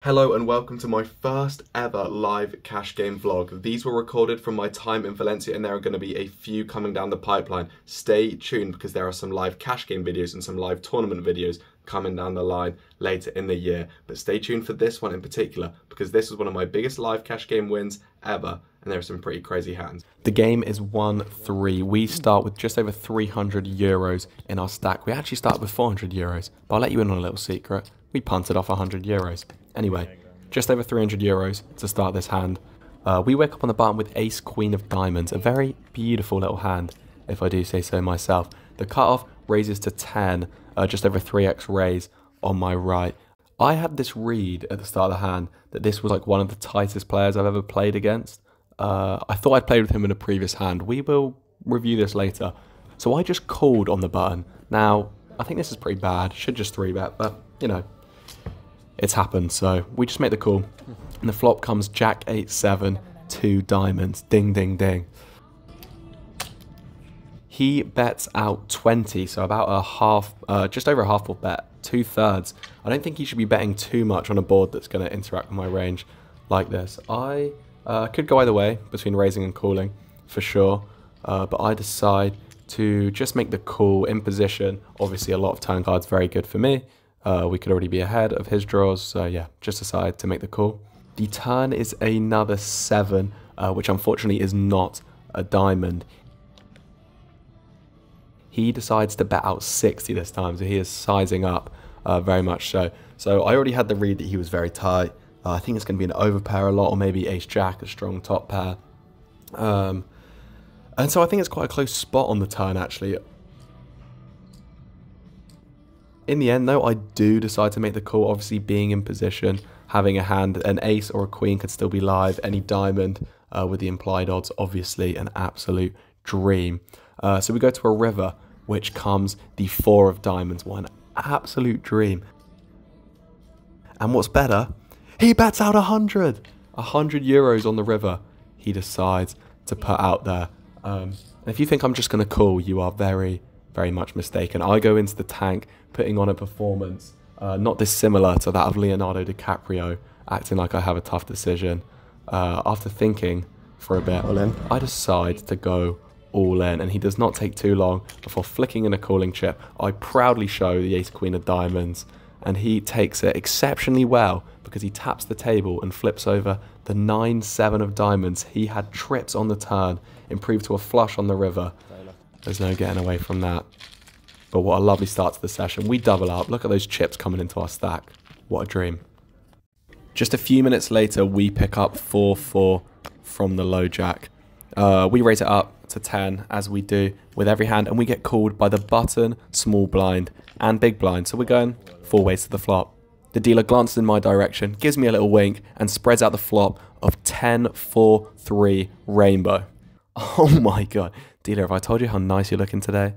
Hello and welcome to my first ever live cash game vlog. These were recorded from my time in Valencia and there are going to be a few coming down the pipeline. Stay tuned because there are some live cash game videos and some live tournament videos coming down the line later in the year. But stay tuned for this one in particular because this is one of my biggest live cash game wins ever and there are some pretty crazy hands. The game is 1-3. We start with just over 300 euros in our stack. We actually start with 400 euros, but I'll let you in on a little secret. We punted off 100 euros. Anyway, just over 300 euros to start this hand. We wake up on the button with Ace Queen of Diamonds, a very beautiful little hand, if I do say so myself. The cutoff raises to 10, just over 3x raise on my right. I had this read at the start of the hand that this was like one of the tightest players I've ever played against. I thought I'd played with him in a previous hand. We will review this later. So I just called on the button. Now, I think this is pretty bad. Should just 3-bet, but, you know, it's happened, so we just make the call. And the flop comes Jack 8-7, 2 diamonds. Ding, ding, ding. He bets out 20, so about a half, just over a half full bet, 2/3. I don't think he should be betting too much on a board that's going to interact with my range like this. I could go either way between raising and calling, for sure. But I decide to just make the call in position. Obviously, a lot of turn cards, very good for me. We could already be ahead of his draws, so yeah, just decide to make the call. The turn is another 7, which unfortunately is not a diamond. He decides to bet out 60 this time, so he is sizing up very much so. So I already had the read that he was very tight. I think it's going to be an overpair a lot, or maybe ace-jack, a strong top pair. And so I think it's quite a close spot on the turn, actually. In the end, though, I do decide to make the call, obviously being in position, having a hand, an ace or a queen could still be live, any diamond with the implied odds, obviously an absolute dream. So we go to a river, which comes the 4 of diamonds, one absolute dream. And what's better, he bets out 100 euros on the river. He decides to put out there. And if you think I'm just going to call, you are very much mistaken. I go into the tank putting on a performance not dissimilar to that of Leonardo DiCaprio, acting like I have a tough decision. After thinking for a bit, I decide to go all in, and he does not take too long before flicking in a calling chip. I proudly show the Ace Queen of Diamonds, and he takes it exceptionally well because he taps the table and flips over the 9-7 of diamonds. He had trips on the turn, improved to a flush on the river. There's no getting away from that. But what a lovely start to the session. We double up. Look at those chips coming into our stack. What a dream. Just a few minutes later, we pick up 4-4 from the low jack. We raise it up to 10, as we do with every hand, and we get called by the button, small blind, and big blind. So we're going 4 ways to the flop. The dealer glances in my direction, gives me a little wink, and spreads out the flop of 10-4-3 rainbow. Oh my god. Dealer, have I told you how nice you're looking today?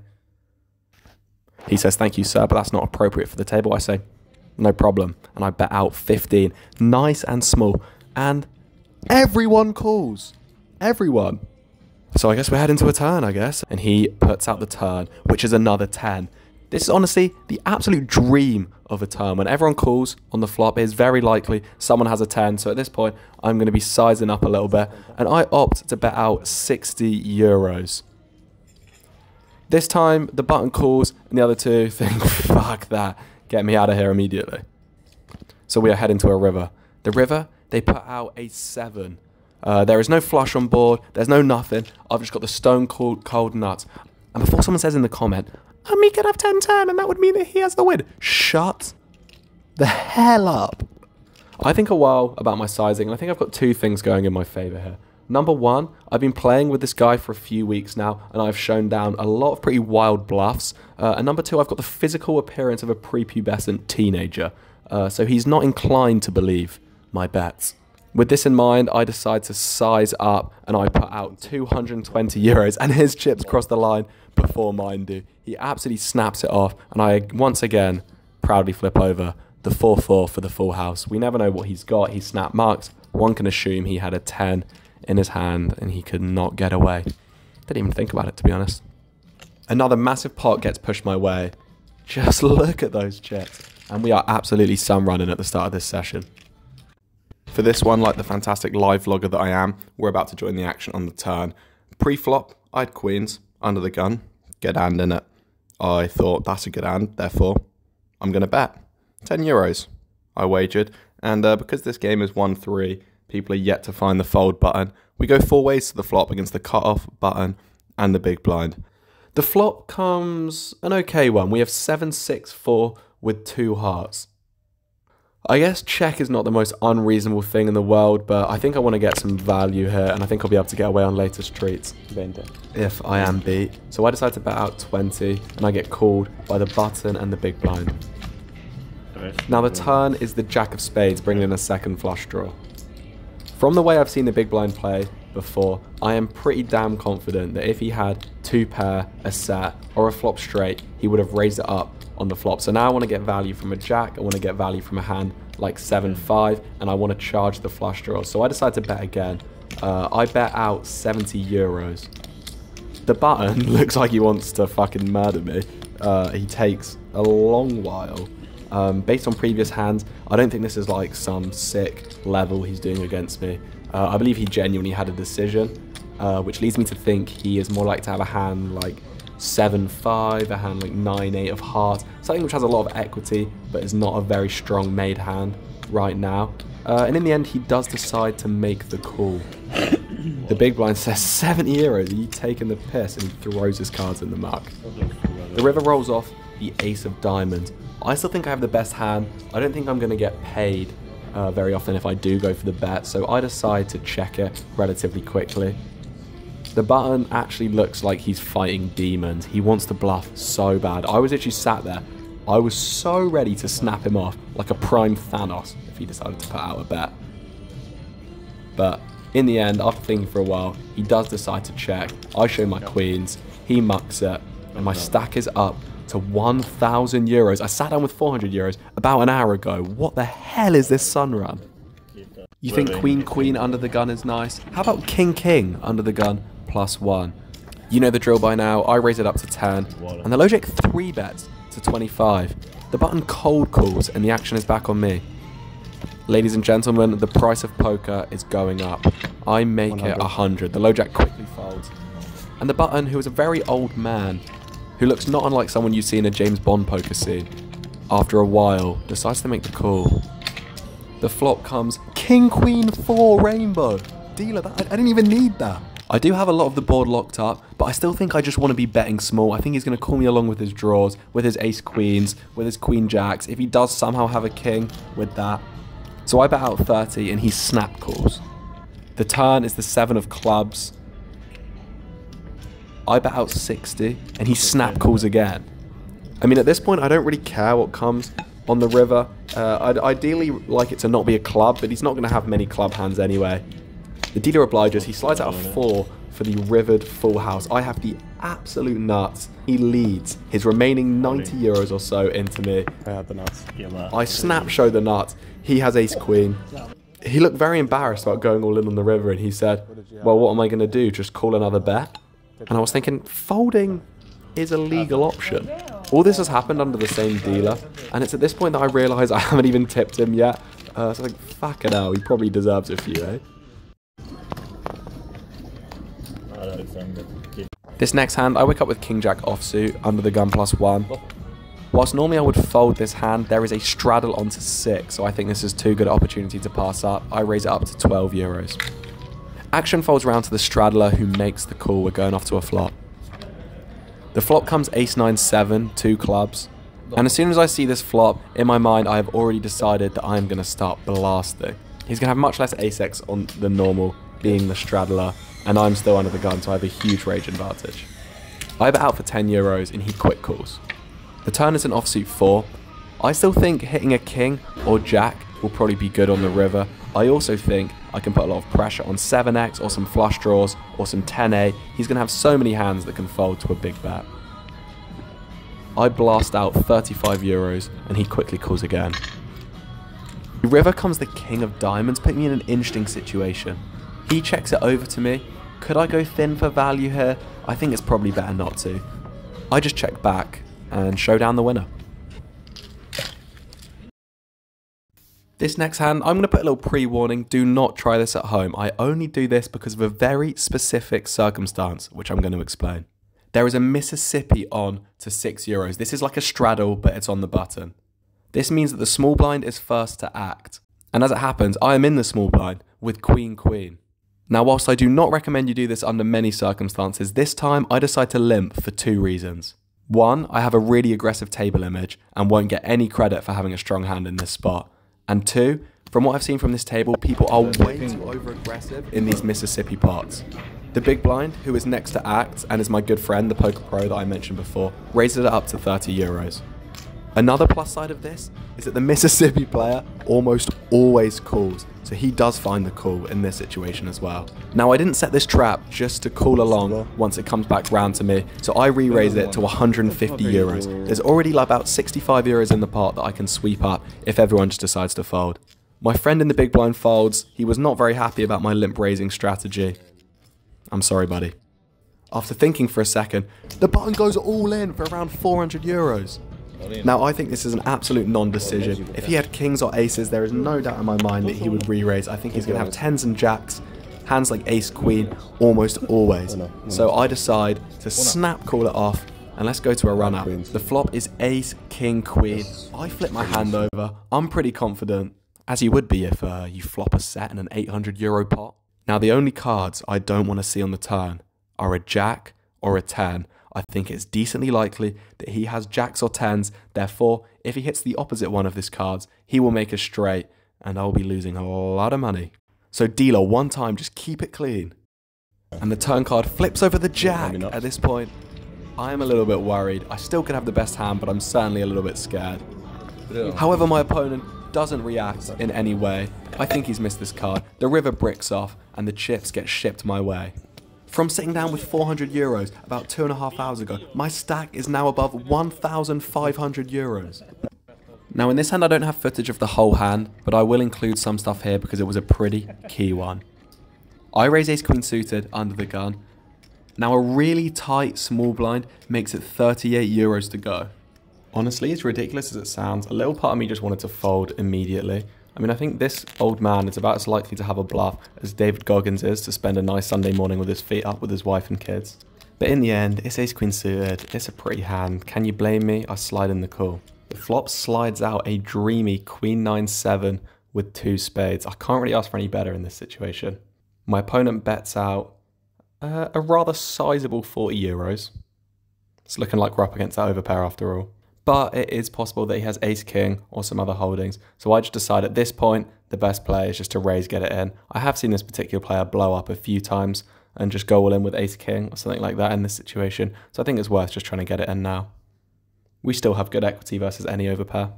He says, thank you, sir, but that's not appropriate for the table. I say, no problem. And I bet out 15. Nice and small. And everyone calls. Everyone. So I guess we're heading to a turn, I guess. And he puts out the turn, which is another 10. This is honestly the absolute dream of a turn. When everyone calls on the flop, it is very likely someone has a 10. So at this point, I'm going to be sizing up a little bit. And I opt to bet out 60 euros. This time, the button calls, and the other two think, fuck that, get me out of here immediately. So we are heading to a river. The river, they put out a 7. There is no flush on board, there's no nothing. I've just got the stone cold nuts. And before someone says in the comment, he could have 10-10, and that would mean that he has the win. Shut the hell up. I think a while about my sizing, and I think I've got 2 things going in my favour here. Number 1, I've been playing with this guy for a few weeks now, and I've shown down a lot of pretty wild bluffs. And number 2, I've got the physical appearance of a prepubescent teenager, so he's not inclined to believe my bets. With this in mind, I decide to size up, and I put out 220 euros, and his chips cross the line before mine do. He absolutely snaps it off, and I once again proudly flip over the 4-4 for the full house. We never know what he's got. He snap marks. One can assume he had a 10 in his hand and he could not get away. Didn't even think about it, to be honest. Another massive pot gets pushed my way. Just look at those chips. And we are absolutely sun running at the start of this session. For this one, like the fantastic live vlogger that I am, we're about to join the action on the turn. Pre-flop, I had queens under the gun, good hand in it. I thought that's a good hand, therefore I'm going to bet. €10 I wagered, and because this game is 1-3, people are yet to find the fold button. We go 4 ways to the flop against the cutoff button and the big blind. The flop comes an okay one. We have 7-6-4 with 2 hearts. I guess check is not the most unreasonable thing in the world, but I think I want to get some value here, and I think I'll be able to get away on later streets if I am beat. So I decide to bet out 20, and I get called by the button and the big blind. Now the turn is the jack of spades, bringing in a second flush draw. From the way I've seen the big blind play before, I am pretty damn confident that if he had 2 pair, a set, or a flop straight, he would have raised it up on the flop. So now I want to get value from a jack, I want to get value from a hand like 7-5, and I want to charge the flush draw. So I decide to bet again. I bet out €70. The button looks like he wants to fucking murder me. He takes a long while. Based on previous hands, I don't think this is like some sick level he's doing against me. I believe he genuinely had a decision, which leads me to think he is more likely to have a hand like 7-5, a hand like 9-8 of hearts, something which has a lot of equity but is not a very strong made hand right now. And in the end, he does decide to make the call. The big blind says €70, are you taking the piss? And he throws his cards in the muck. The river rolls off the ace of diamonds. I still think I have the best hand. I don't think I'm going to get paid very often if I do go for the bet, so I decide to check it relatively quickly. The button actually looks like he's fighting demons. He wants to bluff so bad. I was actually sat there. I was so ready to snap him off like a prime Thanos if he decided to put out a bet. But in the end, after thinking for a while, he does decide to check. I show my queens. He mucks it. And my stack is up to €1,000. I sat down with €400 about an hour ago. What the hell is this sun run? You think queen under the gun is nice? How about king under the gun +1? You know the drill by now. I raise it up to 10, and the low jack 3 bets to 25. The button cold calls, and the action is back on me. Ladies and gentlemen, the price of poker is going up. I make it 100. The low jack quickly folds, and the button, who is a very old man, who looks not unlike someone you see in a James Bond poker scene, after a while decides to make the call. The flop comes king, queen, 4 rainbow. Dealer, I didn't even need that. I do have a lot of the board locked up, but I still think I just want to be betting small. I think he's going to call me along with his draws, with his ace queens, with his queen jacks, if he does somehow have a king with that. So I bet out 30 and he snap calls. The turn is the 7 of clubs. I bet out 60 and he snap calls again. I mean, at this point, I don't really care what comes on the river. I'd ideally like it to not be a club, but he's not going to have many club hands anyway. The dealer obliges. He slides out a 4 for the rivered full house. I have the absolute nuts. He leads his remaining €90 or so into me. I have the nuts. I snap show the nuts. He has ace queen. He looked very embarrassed about going all in on the river, and he said, well, what am I going to do? Just call another bet? And I was thinking, folding is a legal option. All this has happened under the same dealer, and it's at this point that I realise I haven't even tipped him yet. So I think, fuck it out, he probably deserves a few, eh? This next hand, I wake up with king jack offsuit under the gun +1. Whilst normally I would fold this hand, there is a straddle onto 6, so I think this is too good an opportunity to pass up. I raise it up to €12. Action folds round to the straddler, who makes the call. We're going off to a flop. The flop comes ace-9-7, 2 clubs. And as soon as I see this flop, in my mind I have already decided that I am going to start blasting. He's going to have much less ace-x on than normal, being the straddler, and I'm still under the gun, so I have a huge rage advantage. I bet out for €10 and he quick calls. The turn is an offsuit 4. I still think hitting a king or jack will probably be good on the river. I also think I can put a lot of pressure on 7x or some flush draws or some 10A. He's going to have so many hands that can fold to a big bet. I blast out €35 and he quickly calls again. The river comes the king of diamonds, putting me in an interesting situation. He checks it over to me. Could I go thin for value here? I think it's probably better not to. I just check back and show down the winner. This next hand, I'm going to put a little pre-warning. Do not try this at home. I only do this because of a very specific circumstance, which I'm going to explain. There is a Mississippi on to €6. This is like a straddle, but it's on the button. This means that the small blind is first to act. And as it happens, I am in the small blind with Queen. Now, whilst I do not recommend you do this under many circumstances, this time I decide to limp for 2 reasons. 1, I have a really aggressive table image and won't get any credit for having a strong hand in this spot. And 2, from what I've seen from this table, people are way too over-aggressive in these Mississippi pots. The big blind, who is next to act and is my good friend, the poker pro that I mentioned before, raises it up to €30. Another plus side of this is that the Mississippi player almost always calls, so he does find the call in this situation as well. Now, I didn't set this trap just to call along once it comes back round to me, so I re-raised it to €150. There's already about €65 in the pot that I can sweep up if everyone just decides to fold. My friend in the big blind folds. He was not very happy about my limp raising strategy. I'm sorry, buddy. After thinking for a second, the button goes all in for around €400. Now, I think this is an absolute non-decision. If he had kings or aces, there is no doubt in my mind that he would re-raise. I think he's going to have tens and jacks, hands like ace, queen, almost always. So I decide to snap call it off, and let's go to a run-up. The flop is ace, king, queen. I flip my hand over. I'm pretty confident, as you would be if you flop a set in an €800 pot. Now, the only cards I don't want to see on the turn are a jack or a 10. I think it's decently likely that he has jacks or 10s, therefore, if he hits the opposite one of these cards, he will make a straight, and I'll be losing a lot of money. So dealer, one time, just keep it clean. And the turn card flips over the jack. At this point, I am a little bit worried. I still could have the best hand, but I'm certainly a little bit scared. However, my opponent doesn't react in any way. I think he's missed this card. The river bricks off, and the chips get shipped my way. From sitting down with €400 about 2.5 hours ago, my stack is now above €1,500. Now, in this hand I don't have footage of the whole hand, but I will include some stuff here because it was a pretty key one. I raise ace queen suited under the gun. Now, a really tight small blind makes it €38 to go. Honestly, as ridiculous as it sounds, a little part of me just wanted to fold immediately. I mean, I think this old man is about as likely to have a bluff as David Goggins is to spend a nice Sunday morning with his feet up with his wife and kids. But in the end, it's ace queen suited. It's a pretty hand. Can you blame me? I slide in the call. The flop slides out a dreamy queen 9-7 with 2 spades. I can't really ask for any better in this situation. My opponent bets out a rather sizable €40. It's looking like we're up against that overpair after all. But it is possible that he has ace-king or some other holdings. So I just decide at this point, the best play is just to raise, get it in. I have seen this particular player blow up a few times and just go all in with ace-king or something like that in this situation. So I think it's worth just trying to get it in now. We still have good equity versus any overpair.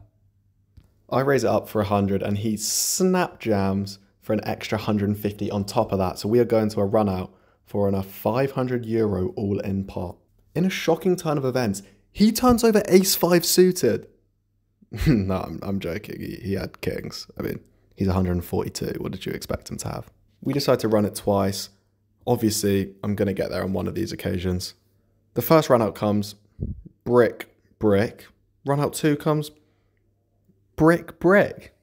I raise it up for 100 and he snap jams for an extra 150 on top of that. So we are going to a run out for a €500 all-in pot. In a shocking turn of events, he turns over ace-5 suited. No, I'm joking. He had kings. I mean, he's 142. What did you expect him to have? We decide to run it twice. Obviously, I'm going to get there on one of these occasions. The first run out comes brick, brick. Run out 2 comes brick, brick.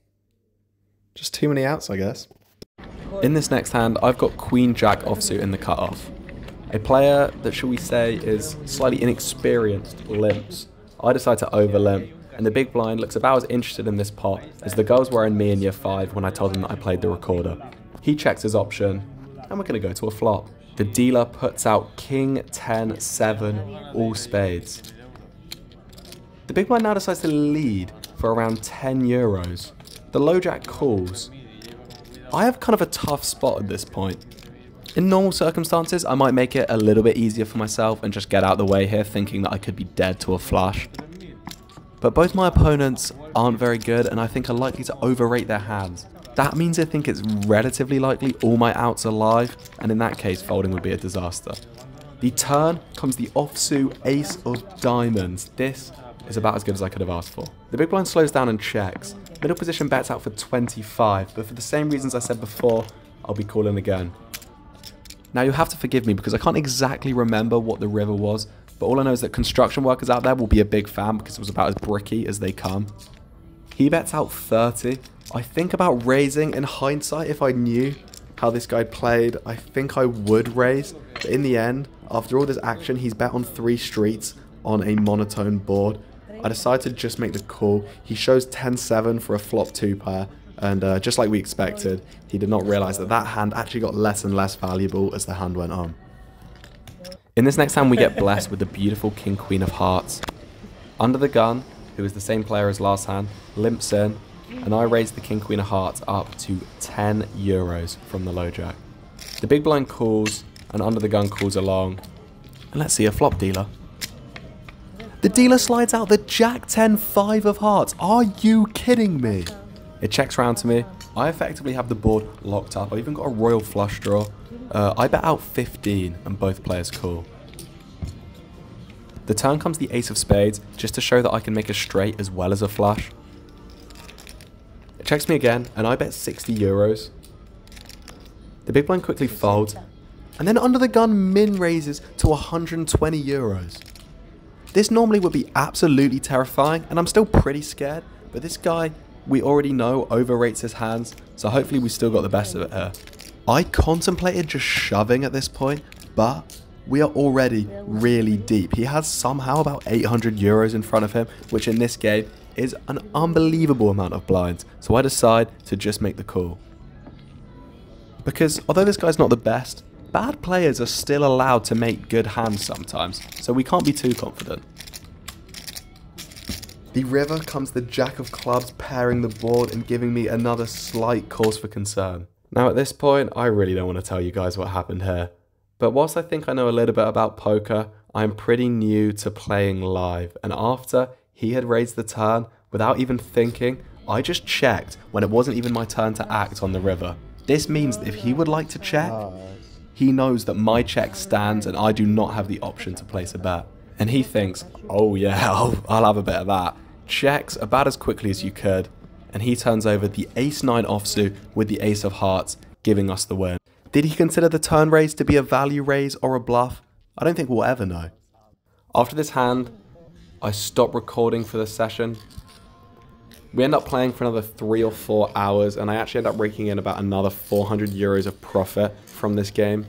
Just too many outs, I guess. In this next hand, I've got queen jack offsuit in the cutoff. A player that, shall we say, is slightly inexperienced limps. I decide to over limp, and the big blind looks about as interested in this pot as the girls were in me in year 5 when I told them that I played the recorder. He checks his option, and we're going to go to a flop. The dealer puts out king 10-7, all spades. The big blind now decides to lead for around €10. The low jack calls. I have kind of a tough spot at this point. In normal circumstances, I might make it a little bit easier for myself and just get out of the way here, thinking that I could be dead to a flush. But both my opponents aren't very good and I think are likely to overrate their hands. That means I think it's relatively likely all my outs are live, and in that case, folding would be a disaster. The turn comes the offsuit ace of diamonds. This is about as good as I could have asked for. The big blind slows down and checks. Middle position bets out for 25, but for the same reasons I said before, I'll be calling again. Now, you have to forgive me because I can't exactly remember what the river was, but all I know is that construction workers out there will be a big fan because it was about as bricky as they come. He bets out 30, I think about raising. In hindsight, if I knew how this guy played, I think I would raise. But in the end, after all this action, he's bet on 3 streets on a monotone board. I decided to just make the call. He shows 10-7 for a flop 2 pair. And just like we expected, he did not realize that that hand actually got less and less valuable as the hand went on. In this next hand, we get blessed with the beautiful King Queen of Hearts. Under the gun, who is the same player as last hand, limps in, and I raise the King Queen of Hearts up to 10 euros from the low jack. The big blind calls, and under the gun calls along. And let's see a flop dealer. The dealer slides out the Jack 10 5 of hearts. Are you kidding me? It checks round to me. I effectively have the board locked up. I've even got a royal flush draw. I bet out 15 and both players call. The turn comes the ace of spades, just to show that I can make a straight as well as a flush. It checks me again, and I bet 60 euros. The big blind quickly folds, and then under the gun min raises to 120 euros. This normally would be absolutely terrifying, and I'm still pretty scared, but this guy, we already know, overrates his hands, so hopefully we still got the best of it here. I contemplated just shoving at this point, but we are already really deep. He has somehow about 800 euros in front of him, which in this game is an unbelievable amount of blinds, so I decide to just make the call. Because although this guy's not the best, bad players are still allowed to make good hands sometimes, so we can't be too confident. The river comes the Jack of Clubs pairing the board and giving me another slight cause for concern. Now at this point, I really don't want to tell you guys what happened here. But whilst I think I know a little bit about poker, I'm pretty new to playing live. And after he had raised the turn, without even thinking, I just checked when it wasn't even my turn to act on the river. This means that if he would like to check, he knows that my check stands and I do not have the option to place a bet. And he thinks, oh yeah, I'll have a bit of that. Checks about as quickly as you could, and he turns over the ace-9 offsuit with the ace of hearts, giving us the win. Did he consider the turn raise to be a value raise or a bluff? I don't think we'll ever know. After this hand, I stop recording for the session. We end up playing for another 3 or 4 hours, and I actually end up raking in about another 400 euros of profit from this game.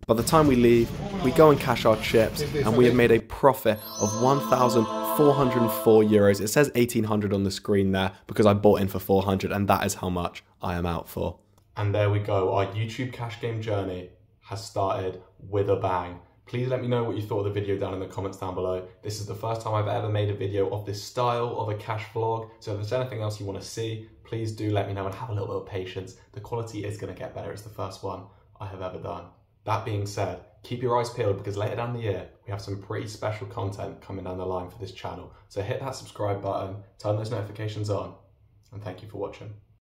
By the time we leave, we go and cash our chips, and we have made a profit of 1,404 euros. It says 1,800 on the screen there because I bought in for 400, and that is how much I am out for. And there we go. Our YouTube cash game journey has started with a bang. Please let me know what you thought of the video down in the comments down below. This is the first time I've ever made a video of this style of a cash vlog. So if there's anything else you want to see, please do let me know and have a little bit of patience. The quality is going to get better. It's the first one I have ever done. That being said, keep your eyes peeled because later down the year, we have some pretty special content coming down the line for this channel. So hit that subscribe button, turn those notifications on, and thank you for watching.